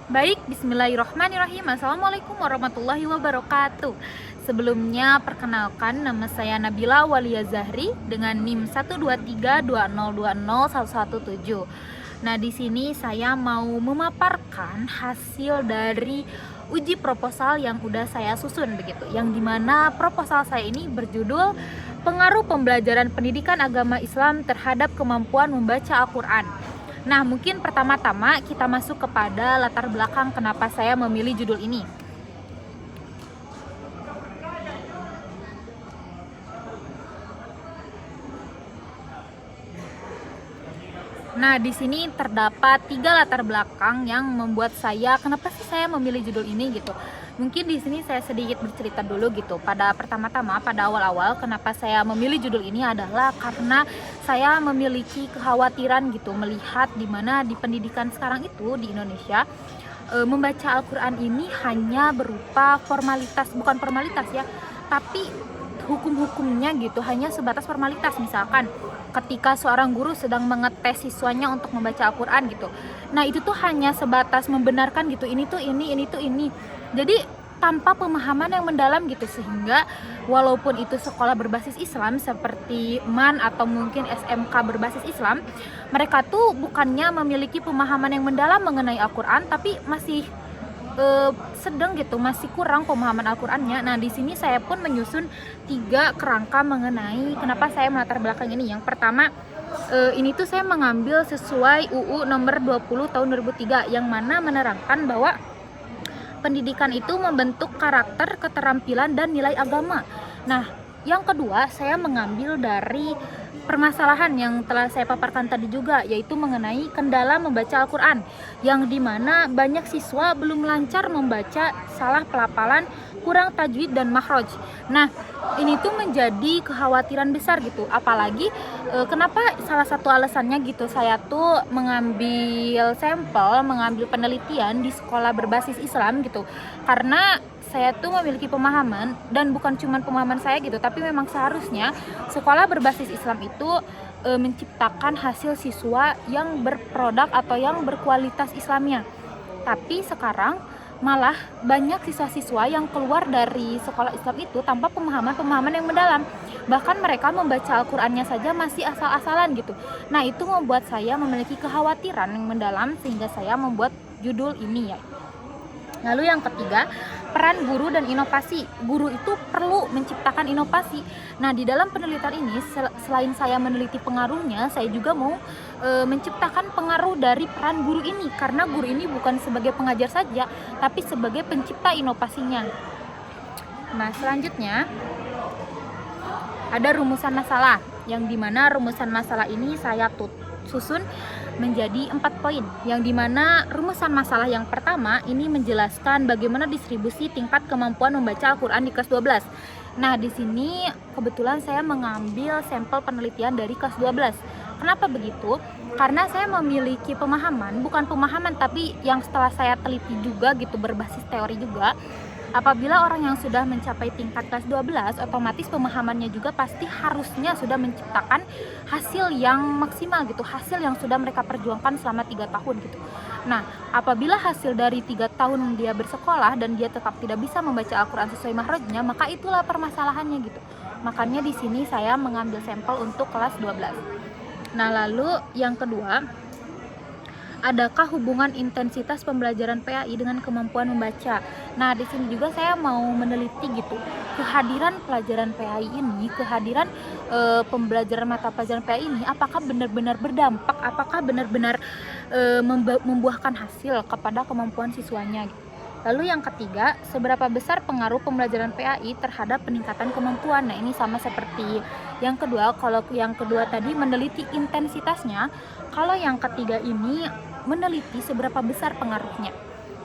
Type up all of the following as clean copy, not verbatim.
Baik, bismillahirrahmanirrahim. Assalamualaikum warahmatullahi wabarakatuh. Sebelumnya, perkenalkan nama saya Nabila Walia Zahri dengan NIM 12320201117. Nah, di sini saya mau memaparkan hasil dari uji proposal yang udah saya susun begitu. Yang dimana proposal saya ini berjudul Pengaruh Pembelajaran Pendidikan Agama Islam Terhadap Kemampuan Membaca Al-Quran. Nah, mungkin pertama-tama kita masuk kepada latar belakang kenapa saya memilih judul ini. Nah, di sini terdapat 3 latar belakang yang membuat saya kenapa sih saya memilih judul ini gitu. Mungkin di sini saya sedikit bercerita dulu gitu. Pada awal-awal kenapa saya memilih judul ini adalah karena saya memiliki kekhawatiran gitu melihat di mana di pendidikan sekarang itu di Indonesia membaca Al-Quran ini hanya berupa formalitas, bukan formalitas ya, tapi hukum-hukumnya gitu hanya sebatas formalitas. Misalkan ketika seorang guru sedang mengetes siswanya untuk membaca Al-Quran gitu, nah itu tuh hanya sebatas membenarkan gitu, ini tuh ini, jadi tanpa pemahaman yang mendalam gitu. Sehingga walaupun itu sekolah berbasis Islam seperti MAN atau mungkin SMK berbasis Islam, mereka tuh bukannya memiliki pemahaman yang mendalam mengenai Al-Quran, tapi masih sedang gitu, masih kurang pemahaman Al-Qur'annya. Nah, di sini saya pun menyusun 3 kerangka mengenai kenapa saya melatar belakang ini. Yang pertama, ini tuh saya mengambil sesuai UU nomor 20 tahun 2003 yang mana menerangkan bahwa pendidikan itu membentuk karakter, keterampilan, dan nilai agama. Nah, yang kedua, saya mengambil dari permasalahan yang telah saya paparkan tadi juga, yaitu mengenai kendala membaca Al-Quran, yang dimana banyak siswa belum lancar membaca, salah pelafalan, kurang tajwid dan makhraj. Nah, ini tuh menjadi kekhawatiran besar gitu. Apalagi kenapa salah satu alasannya gitu, saya tuh mengambil sampel, mengambil penelitian di sekolah berbasis Islam gitu. Karena saya tuh memiliki pemahaman, dan bukan cuma pemahaman saya gitu, tapi memang seharusnya sekolah berbasis Islam itu menciptakan hasil siswa yang berproduk atau yang berkualitas Islamnya. Tapi sekarang malah banyak siswa-siswa yang keluar dari sekolah Islam itu tanpa pemahaman yang mendalam. Bahkan mereka membaca Al-Qur'annya saja masih asal-asalan gitu. Nah, itu membuat saya memiliki kekhawatiran yang mendalam sehingga saya membuat judul ini ya. Lalu yang ketiga, peran guru dan inovasi. Guru itu perlu menciptakan inovasi. Nah, di dalam penelitian ini selain saya meneliti pengaruhnya, saya juga mau menciptakan pengaruh dari peran guru ini, karena guru ini bukan sebagai pengajar saja, tapi sebagai pencipta inovasinya. Nah, selanjutnya ada rumusan masalah, yang dimana rumusan masalah ini saya susun menjadi 4 poin, yang dimana rumusan masalah yang pertama ini menjelaskan bagaimana distribusi tingkat kemampuan membaca Al-Quran di kelas 12. Nah, di sini kebetulan saya mengambil sampel penelitian dari kelas 12. Kenapa begitu? Karena saya memiliki pemahaman, bukan pemahaman tapi yang setelah saya teliti juga gitu, berbasis teori juga. Apabila orang yang sudah mencapai tingkat kelas 12, otomatis pemahamannya juga pasti harusnya sudah menciptakan hasil yang maksimal gitu, hasil yang sudah mereka perjuangkan selama 3 tahun gitu. Nah, apabila hasil dari 3 tahun dia bersekolah dan dia tetap tidak bisa membaca Al-Quran sesuai makhrajnya, maka itulah permasalahannya gitu. Makanya di sini saya mengambil sampel untuk kelas 12. Nah, lalu yang kedua, adakah hubungan intensitas pembelajaran PAI dengan kemampuan membaca? Nah, di sini juga saya mau meneliti gitu, kehadiran pelajaran PAI ini, kehadiran pembelajaran mata pelajaran PAI ini, apakah benar-benar berdampak, apakah benar-benar membuahkan hasil kepada kemampuan siswanya gitu. Lalu yang ketiga, seberapa besar pengaruh pembelajaran PAI terhadap peningkatan kemampuan? Nah, ini sama seperti yang kedua. Kalau yang kedua tadi meneliti intensitasnya, kalau yang ketiga ini meneliti seberapa besar pengaruhnya.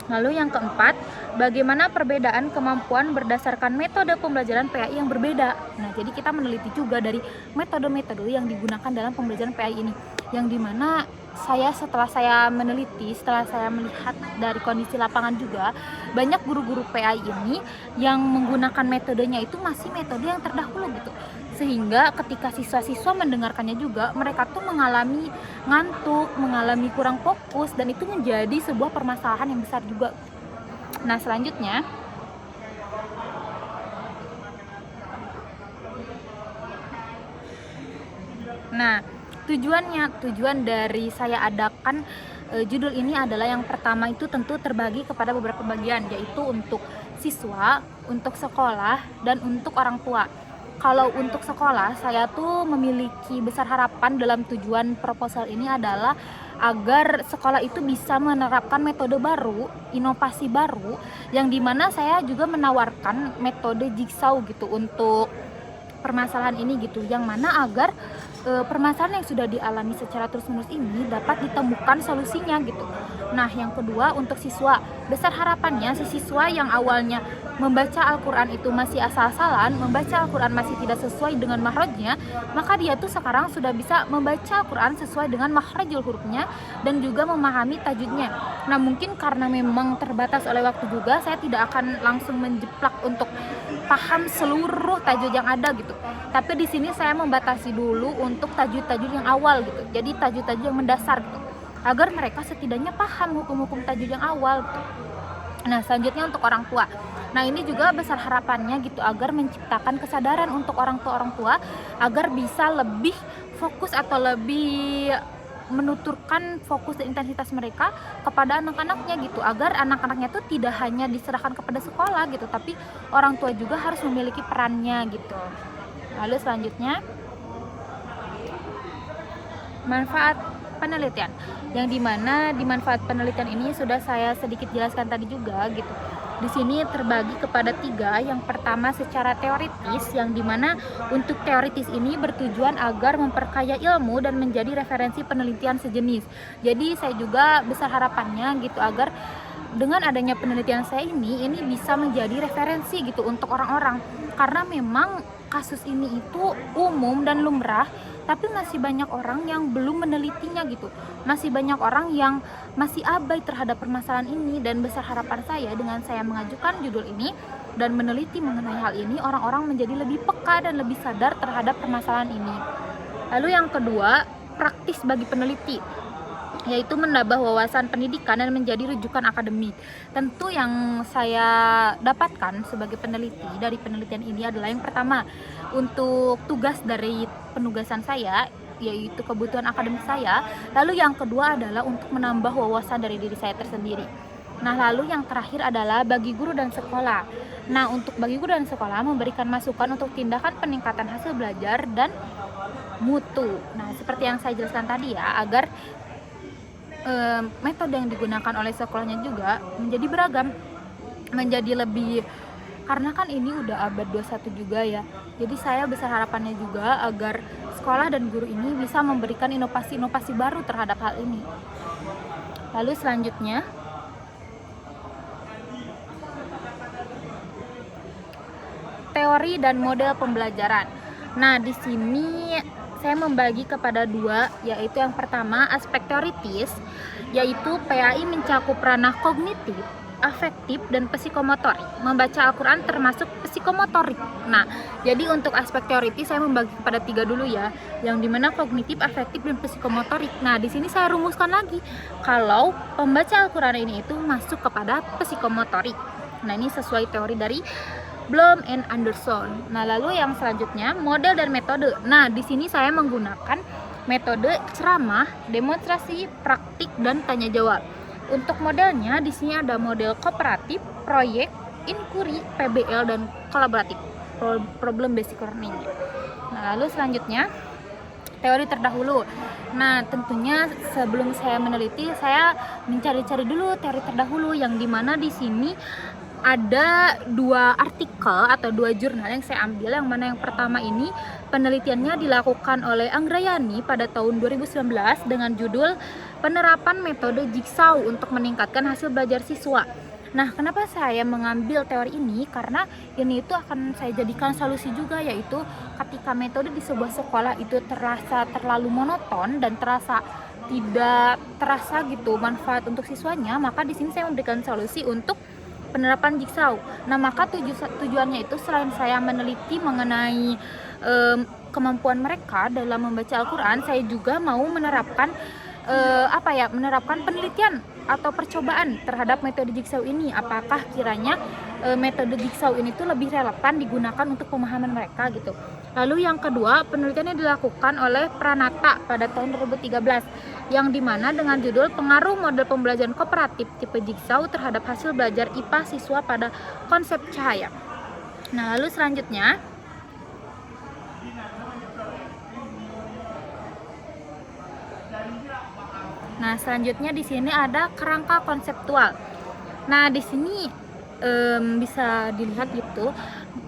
Lalu yang keempat, bagaimana perbedaan kemampuan berdasarkan metode pembelajaran PAI yang berbeda. Nah, jadi kita meneliti juga dari metode-metode yang digunakan dalam pembelajaran PAI ini. yang dimana setelah saya meneliti, setelah saya melihat dari kondisi lapangan juga, banyak guru-guru PAI ini yang menggunakan metodenya itu masih metode yang terdahulu gitu, sehingga ketika siswa-siswa mendengarkannya juga mereka tuh mengalami ngantuk, mengalami kurang fokus, dan itu menjadi sebuah permasalahan yang besar juga. Nah selanjutnya, tujuan dari saya adakan judul ini adalah yang pertama itu tentu terbagi kepada beberapa bagian, yaitu untuk siswa, untuk sekolah, dan untuk orang tua. Kalau untuk sekolah, saya tuh memiliki besar harapan dalam tujuan proposal ini adalah agar sekolah itu bisa menerapkan metode baru, inovasi baru, yang dimana saya juga menawarkan metode jigsaw gitu untuk permasalahan ini gitu, yang mana agar permasalahan yang sudah dialami secara terus-menerus ini dapat ditemukan solusinya gitu. Nah yang kedua, untuk siswa, besar harapannya si siswa yang awalnya membaca Al-Quran itu masih asal-asalan, membaca Al-Quran masih tidak sesuai dengan makhrajnya, maka dia tuh sekarang sudah bisa membaca Al-Quran sesuai dengan makhrajul hurufnya dan juga memahami tajwidnya. Nah mungkin karena memang terbatas oleh waktu juga, saya tidak akan langsung menjeplak untuk paham seluruh tajwid yang ada gitu. Tapi di sini saya membatasi dulu untuk tajwid-tajwid yang awal gitu. Jadi tajwid-tajwid yang mendasar gitu, agar mereka setidaknya paham hukum-hukum tajwid yang awal gitu. Nah selanjutnya untuk orang tua. Nah ini juga besar harapannya gitu, agar menciptakan kesadaran untuk orang tua agar bisa lebih fokus atau lebih menuturkan fokus dan intensitas mereka kepada anak-anaknya gitu, agar anak-anaknya tuh tidak hanya diserahkan kepada sekolah gitu, tapi orang tua juga harus memiliki perannya gitu. Lalu selanjutnya, manfaat penelitian, yang dimana di manfaat penelitian ini sudah saya sedikit jelaskan tadi juga gitu. Di sini terbagi kepada 3. Yang pertama secara teoritis, yang dimana untuk teoritis ini bertujuan agar memperkaya ilmu dan menjadi referensi penelitian sejenis. Jadi saya juga besar harapannya gitu, agar dengan adanya penelitian saya ini bisa menjadi referensi gitu untuk orang-orang, karena memang kasus ini itu umum dan lumrah, tapi masih banyak orang yang belum menelitinya gitu, masih banyak orang yang masih abai terhadap permasalahan ini. Dan besar harapan saya dengan saya mengajukan judul ini dan meneliti mengenai hal ini, orang-orang menjadi lebih peka dan lebih sadar terhadap permasalahan ini. Lalu yang kedua, praktis bagi peneliti, yaitu menambah wawasan pendidikan dan menjadi rujukan akademik. Tentu yang saya dapatkan sebagai peneliti dari penelitian ini adalah yang pertama, untuk tugas dari penugasan saya, yaitu kebutuhan akademik saya. Lalu yang kedua adalah untuk menambah wawasan dari diri saya tersendiri. Nah lalu yang terakhir adalah bagi guru dan sekolah. Nah untuk bagi guru dan sekolah, memberikan masukan untuk tindakan peningkatan hasil belajar dan mutu. Nah seperti yang saya jelaskan tadi ya, agar metode yang digunakan oleh sekolahnya juga menjadi beragam, menjadi lebih, karena kan ini udah abad 21 juga ya. Jadi saya besar harapannya juga agar sekolah dan guru ini bisa memberikan inovasi-inovasi baru terhadap hal ini. Lalu selanjutnya, teori dan model pembelajaran. Nah di sini saya membagi kepada 2, yaitu yang pertama aspek teoritis, yaitu PAI mencakup ranah kognitif, afektif, dan psikomotorik. Membaca Al-Quran termasuk psikomotorik. Nah, jadi untuk aspek teoritis saya membagi kepada 3 dulu ya, yang dimana kognitif, afektif, dan psikomotorik. Nah, di sini saya rumuskan lagi, kalau pembaca Al-Quran ini itu masuk kepada psikomotorik. Nah, ini sesuai teori dari Bloom and Anderson. Nah, lalu yang selanjutnya, model dan metode. Nah, di sini saya menggunakan metode ceramah, demonstrasi, praktik, dan tanya jawab. Untuk modelnya di sini ada model kooperatif, proyek, inquiry, PBL, dan kolaboratif, problem basic learning. Nah, lalu selanjutnya, teori terdahulu. Nah, tentunya sebelum saya meneliti, saya mencari-cari dulu teori terdahulu, yang dimana di sini ada 2 artikel atau 2 jurnal yang saya ambil. Yang mana yang pertama ini penelitiannya dilakukan oleh Anggrayani pada tahun 2019 dengan judul penerapan metode jigsaw untuk meningkatkan hasil belajar siswa. Nah, kenapa saya mengambil teori ini? Karena ini itu akan saya jadikan solusi juga, yaitu ketika metode di sebuah sekolah itu terasa terlalu monoton dan tidak terasa gitu manfaat untuk siswanya, maka di sini saya memberikan solusi untuk penerapan jigsaw. Nah, maka tujuannya itu selain saya meneliti mengenai kemampuan mereka dalam membaca Al-Quran, saya juga mau menerapkan menerapkan penelitian atau percobaan terhadap metode jigsaw ini. Apakah kiranya metode jigsaw ini tuh lebih relevan digunakan untuk pemahaman mereka gitu. Lalu yang kedua, penelitiannya dilakukan oleh Pranata pada tahun 2013 yang dimana dengan judul Pengaruh Model Pembelajaran Kooperatif Tipe Jigsaw terhadap Hasil Belajar IPA Siswa pada Konsep Cahaya. Nah, lalu selanjutnya di sini ada kerangka konseptual. Nah, di sini bisa dilihat gitu,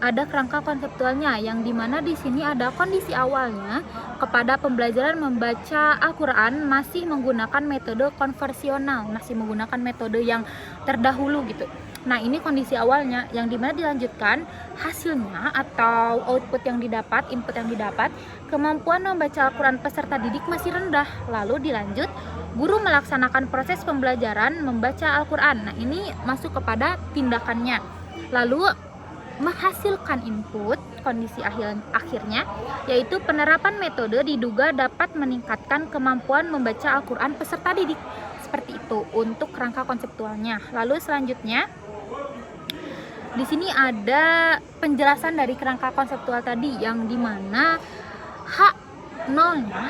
ada kerangka konseptualnya yang dimana di sini ada kondisi awalnya kepada pembelajaran membaca Al-Quran masih menggunakan metode konversional, masih menggunakan metode yang terdahulu gitu. Nah, ini kondisi awalnya yang dimana dilanjutkan hasilnya atau output yang didapat, input yang didapat, kemampuan membaca Al-Quran peserta didik masih rendah. Lalu dilanjut, guru melaksanakan proses pembelajaran membaca Al-Quran. Nah, ini masuk kepada tindakannya. Lalu menghasilkan input, kondisi akhirnya, yaitu penerapan metode diduga dapat meningkatkan kemampuan membaca Al-Quran peserta didik. Seperti itu untuk kerangka konseptualnya. Lalu selanjutnya, di sini ada penjelasan dari kerangka konseptual tadi yang dimana H0-nya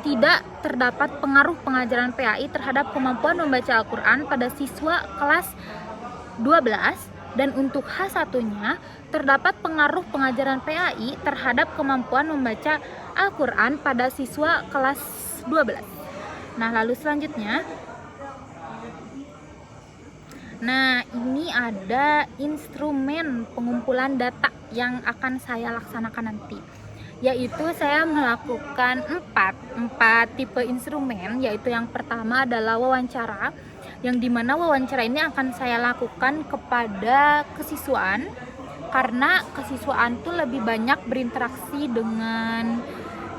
tidak terdapat pengaruh pengajaran PAI terhadap kemampuan membaca Al-Quran pada siswa kelas 12, dan untuk H1-nya terdapat pengaruh pengajaran PAI terhadap kemampuan membaca Al-Quran pada siswa kelas 12. Nah, lalu selanjutnya, nah ini ada instrumen pengumpulan data yang akan saya laksanakan nanti, yaitu saya melakukan empat tipe instrumen, yaitu yang pertama adalah wawancara, yang dimana wawancara ini akan saya lakukan kepada kesiswaan karena kesiswaan tuh lebih banyak berinteraksi dengan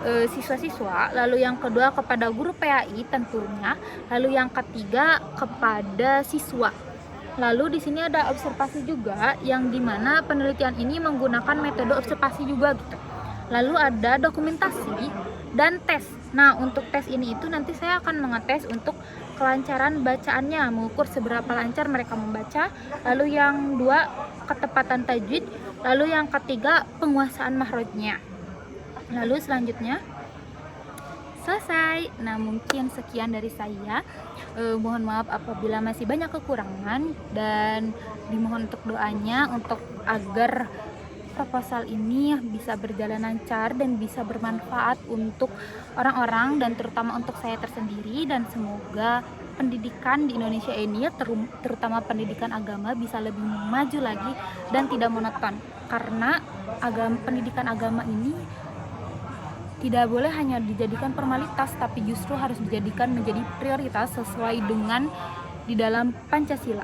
siswa-siswa. Lalu yang kedua kepada guru PAI tentunya, lalu yang ketiga kepada siswa. Lalu di sini ada observasi juga yang dimana penelitian ini menggunakan metode observasi juga gitu. Lalu ada dokumentasi dan tes. Nah, untuk tes ini itu nanti saya akan mengetes untuk kelancaran bacaannya, mengukur seberapa lancar mereka membaca. Lalu yang dua, ketepatan tajwid. Lalu yang ketiga, penguasaan mahrojnya. Lalu selanjutnya selesai. Nah, mungkin sekian dari saya. Mohon maaf apabila masih banyak kekurangan dan dimohon untuk doanya untuk agar proposal ini bisa berjalan lancar dan bisa bermanfaat untuk orang-orang dan terutama untuk saya tersendiri, dan semoga pendidikan di Indonesia ini terutama pendidikan agama bisa lebih maju lagi dan tidak monoton, karena pendidikan agama ini tidak boleh hanya dijadikan formalitas, tapi justru harus dijadikan menjadi prioritas sesuai dengan di dalam Pancasila,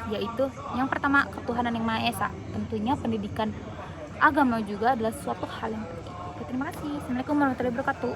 yaitu yang pertama ketuhanan yang Maha Esa. Tentunya pendidikan agama juga adalah suatu hal yang penting. Terima kasih. Assalamualaikum warahmatullahi wabarakatuh.